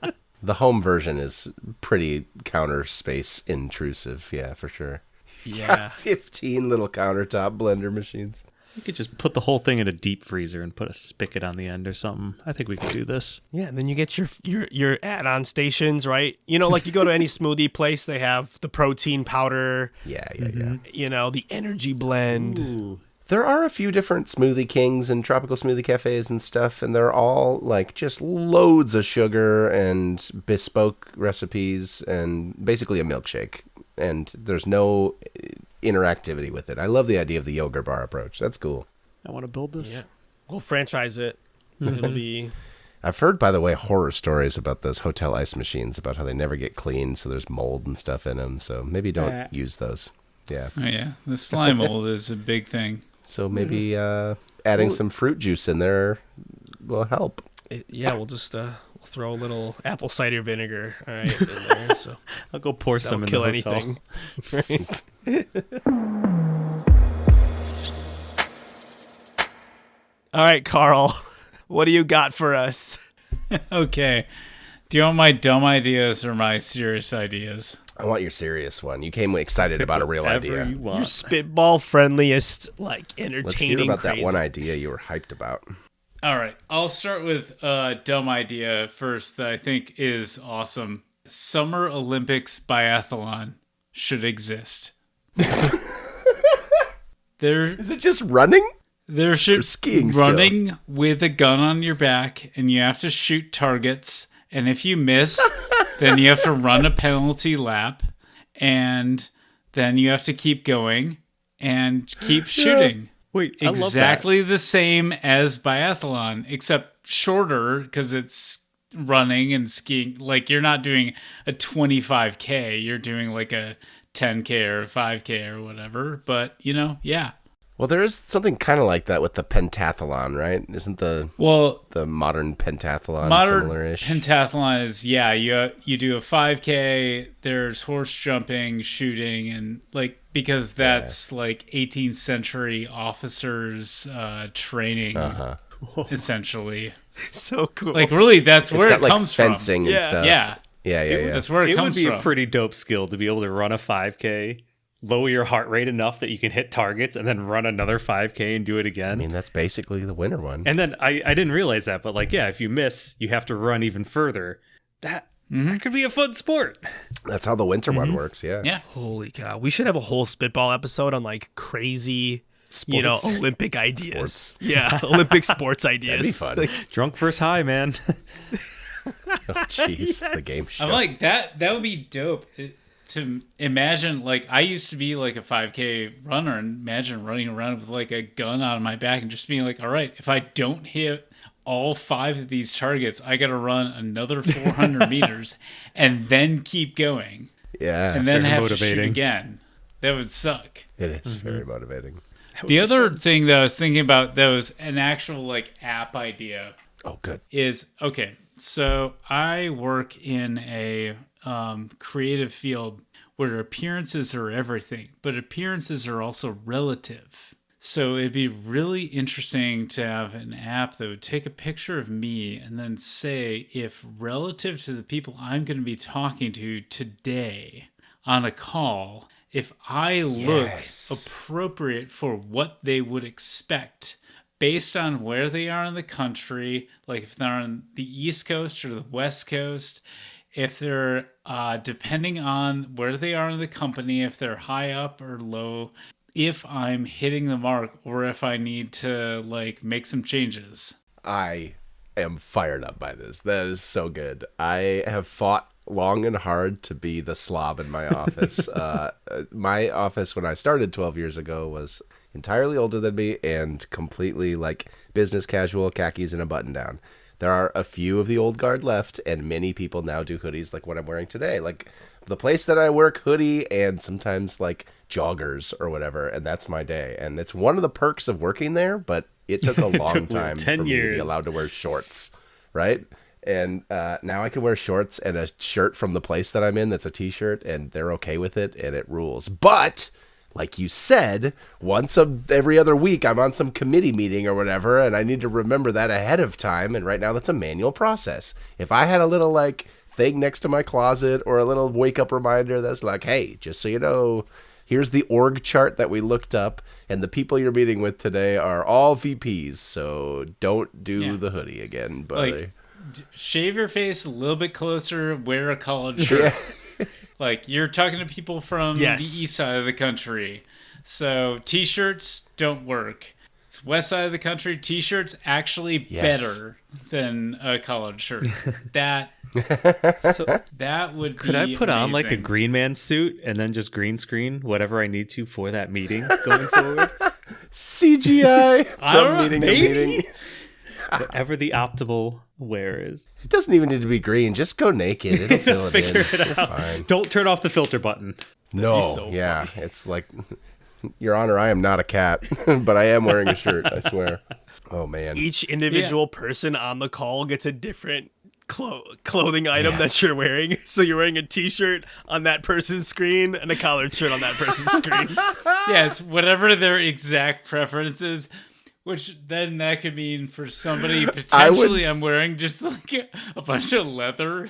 Speaker 3: The home version is pretty counter space intrusive, yeah, for sure.
Speaker 2: Yeah.
Speaker 3: 15 little countertop blender machines.
Speaker 1: You could just put the whole thing in a deep freezer and put a spigot on the end or something. I think we could do this.
Speaker 2: Yeah, and then you get your add-on stations, right? You know, like you go to any smoothie place, they have the protein powder.
Speaker 3: Yeah.
Speaker 2: You know, the energy blend.
Speaker 1: Ooh.
Speaker 3: There are a few different Smoothie Kings and tropical smoothie cafes and stuff, and they're all like just loads of sugar and bespoke recipes and basically a milkshake. And there's no interactivity with it. I love the idea of the yogurt bar approach. That's cool.
Speaker 1: I want to build this.
Speaker 2: Yeah. We'll franchise it. It'll be...
Speaker 3: I've heard, by the way, horror stories about those hotel ice machines, about how they never get clean, so there's mold and stuff in them. So maybe don't use those. Yeah.
Speaker 4: Oh, yeah. The slime mold is a big thing.
Speaker 3: So maybe adding some fruit juice in there will help.
Speaker 2: We'll just we'll throw a little apple cider vinegar, all right, in there. So
Speaker 1: I'll go pour some in
Speaker 2: kill
Speaker 1: the hotel.
Speaker 2: anything. Right? All right, Carl, what do you got for us?
Speaker 4: Okay. Do you want my dumb ideas or my serious ideas?
Speaker 3: I want your serious one. You came excited about a real
Speaker 1: Whatever
Speaker 3: idea.
Speaker 1: you want.
Speaker 2: Your spitball friendliest, like
Speaker 3: Let's
Speaker 2: entertaining.
Speaker 3: hear about
Speaker 2: crazy.
Speaker 3: that one idea you were hyped about.
Speaker 4: All right. I'll start with a dumb idea first that I think is awesome. Summer Olympics biathlon should exist.
Speaker 3: Is it just running?
Speaker 4: There should
Speaker 3: Or skiing
Speaker 4: running with a gun on your back, and you have to shoot targets. And if you miss, then you have to run a penalty lap, and then you have to keep going and keep shooting.
Speaker 1: Wait, I love that.
Speaker 4: Exactly the same as biathlon, except shorter because it's running and skiing. Like, you're not doing a 25K, you're doing like a 10K or a 5K or whatever. But, you know, yeah.
Speaker 3: Well, there is something kind of like that with the pentathlon, right? Isn't the modern pentathlon similar-ish?
Speaker 4: Pentathlon is, yeah, you do a 5K, there's horse jumping, shooting, and like, because that's like 18th century officers training, essentially.
Speaker 2: So cool.
Speaker 4: Like, really, that's where it
Speaker 3: got,
Speaker 4: comes
Speaker 3: like, fencing
Speaker 4: from.
Speaker 3: and stuff.
Speaker 4: Yeah.
Speaker 3: Yeah.
Speaker 4: That's where it comes
Speaker 1: would be
Speaker 4: from.
Speaker 1: a pretty dope skill to be able to run a 5K, lower your heart rate enough that you can hit targets, and then run another 5K and do it again.
Speaker 3: I mean, that's basically the winter one.
Speaker 1: And then I didn't realize that, but like, yeah, if you miss, you have to run even further. That could be a fun sport.
Speaker 3: That's how the winter one works, yeah.
Speaker 4: Yeah.
Speaker 2: Holy cow. We should have a whole spitball episode on like crazy, you know, Olympic ideas.
Speaker 3: Sports.
Speaker 2: Yeah, Olympic sports ideas.
Speaker 3: That'd be fun.
Speaker 2: Like,
Speaker 1: Drunk first high, man.
Speaker 3: Oh, jeez. The game show.
Speaker 4: I'm like, that would be dope to imagine. Like, I used to be like a 5K runner, and imagine running around with like a gun on my back and just being like, all right, if I don't hit all 5 of these targets, I got to run another 400 meters and then keep going.
Speaker 3: Yeah.
Speaker 4: And then
Speaker 1: very
Speaker 4: have to shoot
Speaker 1: motivating.
Speaker 4: again. That would suck.
Speaker 3: It is very motivating.
Speaker 4: The other thing that I was thinking about that was an actual like app idea
Speaker 3: Oh, good.
Speaker 4: is, okay, so I work in a creative field where appearances are everything, but appearances are also relative. So it'd be really interesting to have an app that would take a picture of me and then say if relative to the people I'm going to be talking to today on a call, if I look appropriate for what they would expect based on where they are in the country, like if they're on the East Coast or the West Coast, if they're depending on where they are in the company, if they're high up or low, if I'm hitting the mark or if I need to like make some changes.
Speaker 3: I am fired up by this. That is so good. I have fought long and hard to be the slob in my office. My office when I started 12 years ago was entirely older than me and completely like business casual, khakis and a button down. There are a few of the old guard left, and many people now do hoodies like what I'm wearing today. Like the place that I work, hoodie and sometimes like joggers or whatever, and that's my day. And it's one of the perks of working there, but it took a long time for me to be allowed to wear shorts, right? And now I can wear shorts and a shirt from the place that I'm in that's a t-shirt, and they're okay with it, and it rules. But like you said, once every other week I'm on some committee meeting or whatever, and I need to remember that ahead of time, and right now that's a manual process. If I had a little like thing next to my closet or a little wake-up reminder that's like, hey, just so you know, here's the org chart that we looked up, and the people you're meeting with today are all VPs, so don't do the hoodie again, buddy.
Speaker 4: Like, shave your face a little bit closer, wear a collared shirt. Like, you're talking to people from the east side of the country, so t-shirts don't work. It's west side of the country, t-shirts actually better than a collared shirt. That would
Speaker 1: could
Speaker 4: be
Speaker 1: I put on like a
Speaker 4: amazing.
Speaker 1: green man suit and then just green screen whatever I need to for that meeting going forward?
Speaker 3: CGI from meeting to meeting.
Speaker 1: Whatever the optimal wear is.
Speaker 3: It doesn't even need to be green. Just go naked. It'll fill it
Speaker 1: Figure
Speaker 3: in.
Speaker 1: it out.
Speaker 3: Fine.
Speaker 1: Don't turn off the filter button.
Speaker 3: No,
Speaker 2: so
Speaker 3: yeah. It's like, Your Honor, I am not a cat, but I am wearing a shirt, I swear. Oh, man.
Speaker 2: Each individual person on the call gets a different clothing item that you're wearing. So you're wearing a t-shirt on that person's screen and a collared shirt on that person's screen.
Speaker 4: Yeah, it's whatever their exact preference is. Which then that could mean for somebody potentially I'm wearing just like a bunch of leather.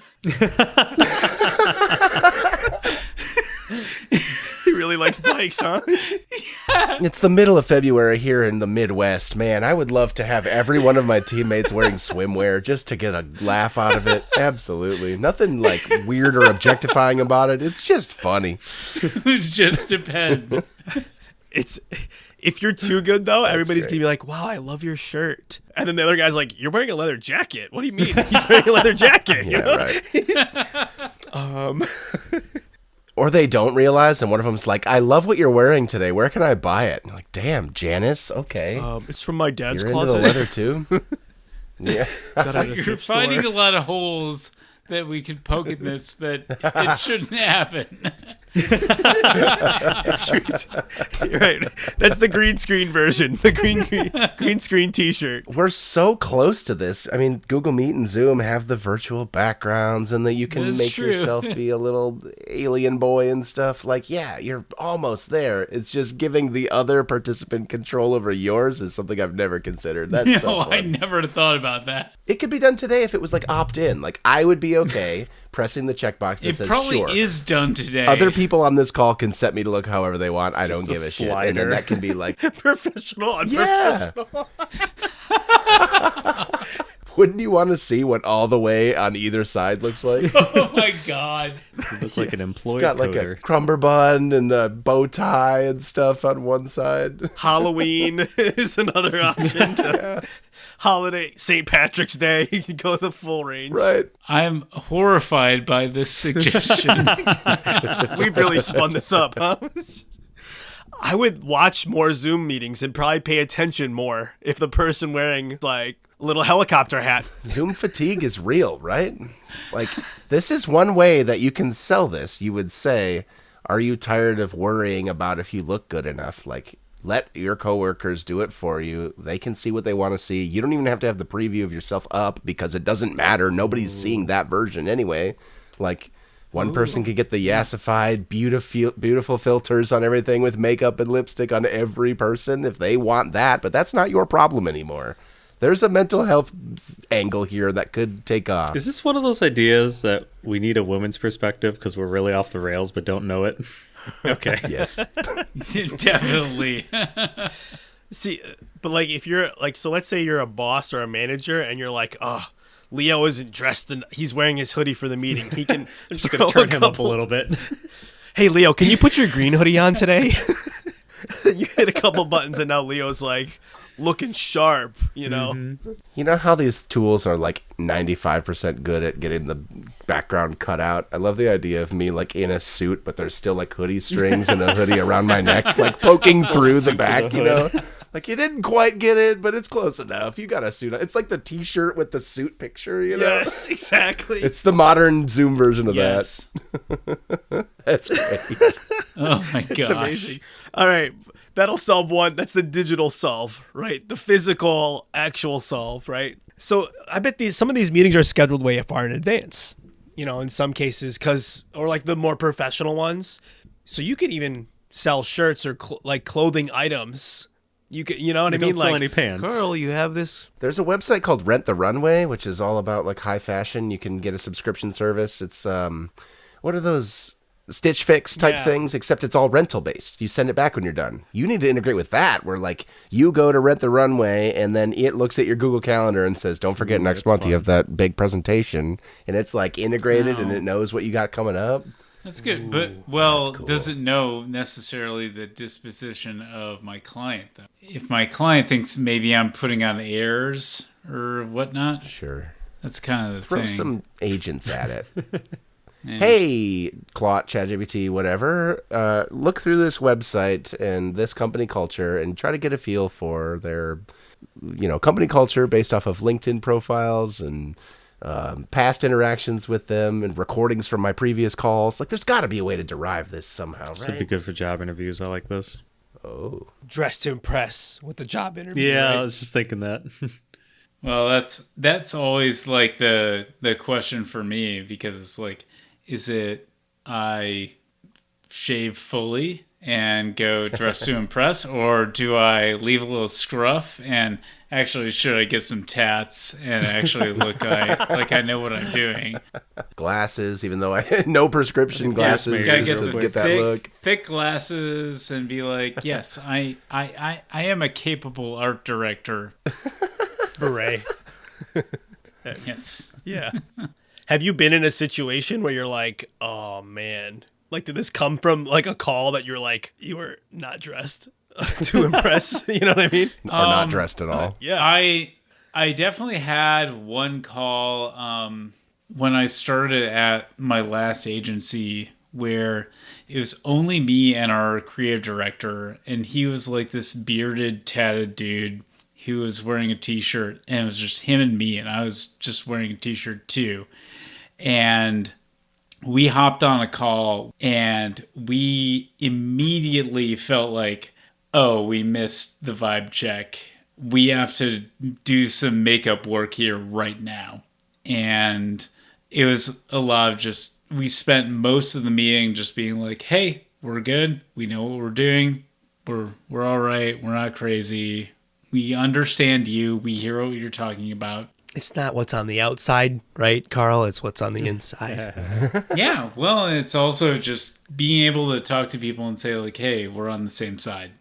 Speaker 2: He really likes bikes, huh?
Speaker 3: It's the middle of February here in the Midwest. Man, I would love to have every one of my teammates wearing swimwear just to get a laugh out of it. Absolutely. Nothing like weird or objectifying about it. It's just funny.
Speaker 4: It just depends.
Speaker 2: If you're too good, though, everybody's going to be like, wow, I love your shirt. And then the other guy's like, you're wearing a leather jacket. What do you mean? He's wearing a leather jacket. You know?
Speaker 3: Right. Or they don't realize, and one of them's like, I love what you're wearing today. Where can I buy it? And you're like, damn, Janice, okay.
Speaker 2: It's from my dad's
Speaker 3: You're
Speaker 2: closet.
Speaker 3: into the leather, too? Yeah.
Speaker 2: Got it at a
Speaker 4: You're
Speaker 2: thrift
Speaker 4: finding
Speaker 2: store.
Speaker 4: a lot of holes that we could poke in this that it shouldn't happen.
Speaker 2: You're right. That's the green screen version. The green screen t-shirt.
Speaker 3: We're so close to this. I mean, Google Meet and Zoom have the virtual backgrounds and that you can
Speaker 4: That's
Speaker 3: make
Speaker 4: true.
Speaker 3: yourself be a little alien boy and stuff. Like, yeah, you're almost there. It's just giving the other participant control over yours is something I've never considered. That's so
Speaker 4: No,
Speaker 3: fun.
Speaker 4: I never thought about that.
Speaker 3: It could be done today if it was like opt-in. Like, I would be okay pressing the checkbox that
Speaker 4: It
Speaker 3: says
Speaker 4: probably
Speaker 3: sure.
Speaker 4: is done today.
Speaker 3: Other people on this call can set me to look however they want. I don't
Speaker 1: a
Speaker 3: give a shit. And
Speaker 1: slider.
Speaker 3: then that can be like,
Speaker 2: Professional,
Speaker 3: yeah.
Speaker 2: unprofessional.
Speaker 3: Wouldn't you want to see what all the way on either side looks like?
Speaker 4: Oh my god.
Speaker 1: You look like an employee
Speaker 3: Got like
Speaker 1: coder.
Speaker 3: a crumber bun and a bow tie and stuff on one side.
Speaker 2: Halloween is another option. Holiday, St. Patrick's Day. You can go the full range.
Speaker 3: Right.
Speaker 4: I'm horrified by this suggestion.
Speaker 2: We've really spun this up, huh? I would watch more Zoom meetings and probably pay attention more if the person wearing like a little helicopter hat.
Speaker 3: Zoom fatigue is real, right? Like, this is one way that you can sell this. You would say, are you tired of worrying about if you look good enough? Like, let your coworkers do it for you. They can see what they want to see. You don't even have to have the preview of yourself up because it doesn't matter. Nobody's seeing that version anyway. Like, One person could get the yassified, beautiful filters on everything with makeup and lipstick on every person if they want that, but that's not your problem anymore. There's a mental health angle here that could take off.
Speaker 1: Is this one of those ideas that we need a woman's perspective because we're really off the rails but don't know it? Okay.
Speaker 3: Yes.
Speaker 4: Definitely.
Speaker 2: See, but like if you're like, so let's say you're a boss or a manager and you're like, oh, Leo isn't dressed and he's wearing his hoodie for the meeting. He can
Speaker 1: Just gonna turn him up a little bit.
Speaker 2: Hey, Leo, can you put your green hoodie on today? You hit a couple buttons and now Leo's like looking sharp, you know?
Speaker 1: Mm-hmm.
Speaker 3: You know how these tools are like 95% good at getting the background cut out? I love the idea of me like in a suit, but there's still like hoodie strings and a hoodie around my neck, like poking through the back, you know? Like you didn't quite get it, but it's close enough. You got a suit on. It's like the t-shirt with the suit picture, you know?
Speaker 2: Yes, exactly.
Speaker 3: It's the modern Zoom version of
Speaker 4: Yes.
Speaker 3: that. That's great.
Speaker 4: Oh my
Speaker 2: It's
Speaker 4: gosh.
Speaker 2: amazing. All right. That'll solve one. That's the digital solve, right? The physical, actual solve, right? So I bet some of these meetings are scheduled way far in advance, you know, in some cases, or like the more professional ones. So you could even sell shirts or like clothing items. You could, you know what I mean?
Speaker 1: Don't sell
Speaker 2: Like,
Speaker 1: any pants.
Speaker 2: Carl, you have this.
Speaker 3: There's a website called Rent the Runway, which is all about like high fashion. You can get a subscription service. It's what are those Stitch Fix type things? Except it's all rental based. You send it back when you're done. You need to integrate with that, where like you go to Rent the Runway and then it looks at your Google Calendar and says, "Don't forget next month you have that big presentation," and it's like integrated and it knows what you got coming up.
Speaker 4: That's good. But, well,
Speaker 3: cool.
Speaker 4: does it know necessarily the disposition of my client, though? If my client thinks maybe I'm putting on airs or whatnot,
Speaker 3: Sure.
Speaker 4: that's kind of the
Speaker 3: Throw
Speaker 4: thing.
Speaker 3: some agents at it.
Speaker 4: Yeah.
Speaker 3: Hey, Claude, ChatGPT, whatever. Look through this website and this company culture and try to get a feel for their, company culture based off of LinkedIn profiles and past interactions with them and recordings from my previous calls. Like, there's got to be a way to derive this somehow,
Speaker 1: This would be good for job interviews. I like this.
Speaker 3: Oh,
Speaker 2: Dress to impress with the job interview.
Speaker 1: Yeah,
Speaker 2: right?
Speaker 1: I was just thinking that.
Speaker 4: Well, that's always like the question for me, because it's like, is it I shave fully and go dress to impress, or do I leave a little scruff and actually should I get some tats and actually look like I know what I'm doing?
Speaker 3: glasses, even though I had no prescription glasses
Speaker 4: Gotta
Speaker 3: just
Speaker 4: get
Speaker 3: to
Speaker 4: the
Speaker 3: get that look.
Speaker 4: thick glasses and be like, yes, I am a capable art director.
Speaker 2: Beret.
Speaker 4: Yes.
Speaker 2: Yeah. Have you been in a situation where you're like, oh man, like did this come from like a call that you're like, you were not dressed to impress? You know what I mean?
Speaker 3: Or not dressed at all.
Speaker 2: Yeah.
Speaker 4: I definitely had one call when I started at my last agency where it was only me and our creative director, and he was like this bearded, tatted dude who was wearing a t-shirt, and it was just him and me, and I was just wearing a t-shirt too. And we hopped on a call and we immediately felt like, oh, we missed the vibe check. We have to do some makeup work here right now. And it was a lot of just, we spent most of the meeting just being like, hey, we're good. We know what we're doing. We're all right. We're not crazy. We understand you. We hear what you're talking about.
Speaker 2: It's not what's on the outside, right, Carl? It's what's on the inside.
Speaker 4: Yeah, well, and it's also just being able to talk to people and say, like, hey, we're on the same side.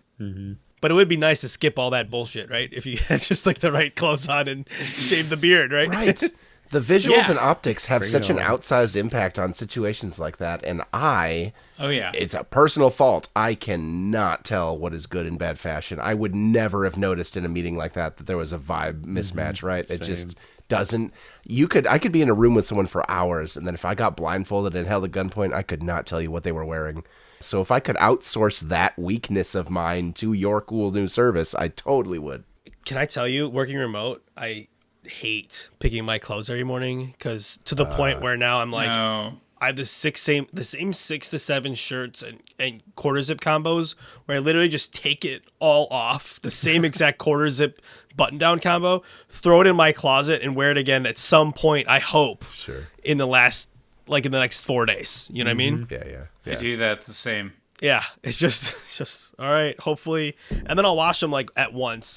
Speaker 2: But it would be nice to skip all that bullshit, right? If you had just like the right clothes on and shave the beard, right?
Speaker 3: Right. The visuals
Speaker 4: Yeah.
Speaker 3: and optics have such an
Speaker 1: on.
Speaker 3: outsized impact on situations like that. And
Speaker 4: Oh, yeah.
Speaker 3: it's a personal fault. I cannot tell what is good in bad fashion. I would never have noticed in a meeting like that there was a vibe mismatch, right? It just doesn't. I could be in a room with someone for hours, and then if I got blindfolded and held at gunpoint, I could not tell you what they were wearing. So if I could outsource that weakness of mine to your cool new service, I totally would.
Speaker 2: Can I tell you, working remote, I hate picking my clothes every morning, because to the point where now I'm like,
Speaker 4: No.
Speaker 2: I have the same 6 to 7 shirts and quarter zip combos where I literally just take it all off, the same exact quarter zip button down combo, throw it in my closet and wear it again at some point, I hope,
Speaker 3: Sure.
Speaker 2: in the last like in the next 4 days. You know what I mean?
Speaker 3: Yeah.
Speaker 4: I do that the same.
Speaker 2: Yeah, it's just all right. Hopefully, and then I'll wash them like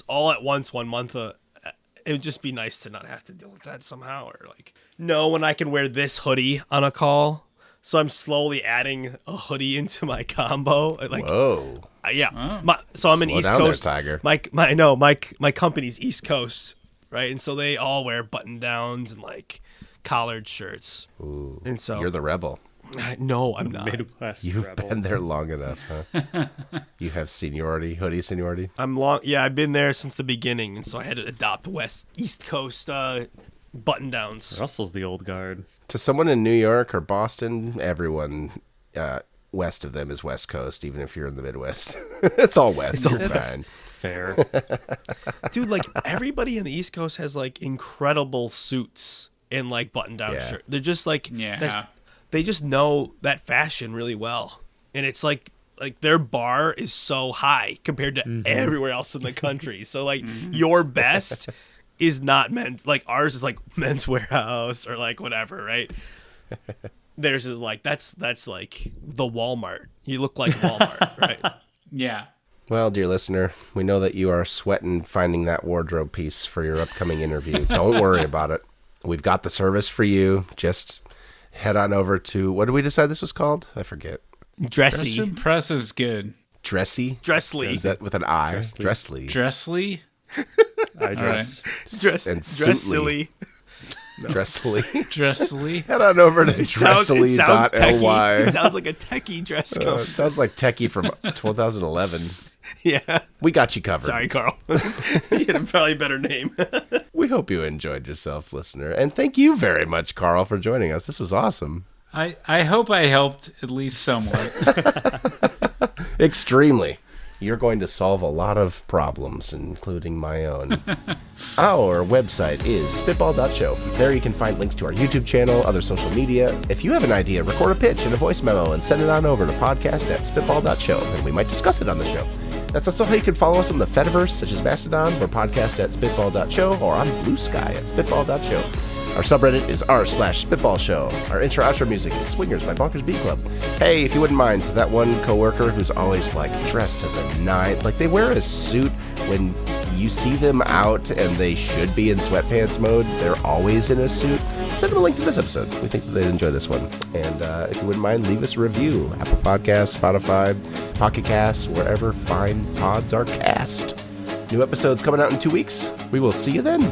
Speaker 2: all at once, 1 month. It would just be nice to not have to deal with that somehow, or like know when I can wear this hoodie on a call. So I'm slowly adding a hoodie into my combo. Like,
Speaker 3: Whoa.
Speaker 2: Yeah. So I'm in
Speaker 3: Slow
Speaker 2: East
Speaker 3: down there,
Speaker 2: Coast.
Speaker 3: Tiger.
Speaker 2: My company's East Coast, right? And so they all wear button downs and like collared shirts.
Speaker 3: Ooh,
Speaker 2: and so
Speaker 3: you're the rebel.
Speaker 2: No, I'm not.
Speaker 1: Midwest
Speaker 3: You've
Speaker 1: rebel.
Speaker 3: been there long enough, huh? You have seniority, hoodie seniority.
Speaker 2: I've been there since the beginning, and so I had to adopt East Coast button downs.
Speaker 1: Russell's the old guard.
Speaker 3: To someone in New York or Boston, everyone west of them is West Coast, even if you're in the Midwest. It's all west. You're fine.
Speaker 1: Fair.
Speaker 2: Dude, like everybody in the East Coast has like incredible suits and like button down
Speaker 3: Yeah.
Speaker 2: shirts. They're just like
Speaker 4: Yeah.
Speaker 2: they just know that fashion really well. And it's like their bar is so high compared to everywhere else in the country. So like your best is not meant like ours is like Men's Warehouse or like whatever, right? Theirs is like that's like the Walmart. You look like Walmart, right?
Speaker 4: Yeah.
Speaker 3: Well, dear listener, we know that you are sweating finding that wardrobe piece for your upcoming interview. Don't worry about it. We've got the service for you. Just head on over to, what did we decide this was called? I forget.
Speaker 2: Dressy.
Speaker 4: Press is good.
Speaker 3: Dressy?
Speaker 2: Dressly.
Speaker 3: Is that with an I?
Speaker 1: Dressly.
Speaker 3: Dressly.
Speaker 4: Dressly?
Speaker 1: I dress.
Speaker 3: And
Speaker 2: Dress silly.
Speaker 3: Dressly.
Speaker 4: Dressly?
Speaker 3: Head on over to
Speaker 2: It sounds
Speaker 3: dressly.ly.
Speaker 2: techie. It sounds like a techie dress
Speaker 3: It
Speaker 2: code.
Speaker 3: sounds like techie from 2011.
Speaker 2: Yeah.
Speaker 3: We got you covered.
Speaker 2: Sorry, Carl. You had a probably better name.
Speaker 3: We hope you enjoyed yourself, listener. And thank you very much, Carl, for joining us. This was awesome.
Speaker 4: I hope I helped at least somewhat.
Speaker 3: Extremely. You're going to solve a lot of problems, including my own. Our website is spitball.show. There you can find links to our YouTube channel, other social media. If you have an idea, record a pitch and a voice memo and send it on over to podcast@spitball.show, and we might discuss it on the show. That's also how you can follow us on the Fediverse, such as Mastodon, or podcast@spitball.show, or on Blue Sky at spitball.show. Our subreddit is r/Spitball Show. Our intro-outro music is Swingers by Bonkers Beat Club. Hey, if you wouldn't mind, that one coworker who's always like dressed to the nines, like they wear a suit when you see them out and they should be in sweatpants mode. They're always in a suit. Send them a link to this episode. We think that they'd enjoy this one. And if you wouldn't mind, leave us a review. Apple Podcasts, Spotify, Pocket Casts, wherever fine pods are cast. New episodes coming out in 2 weeks. We will see you then.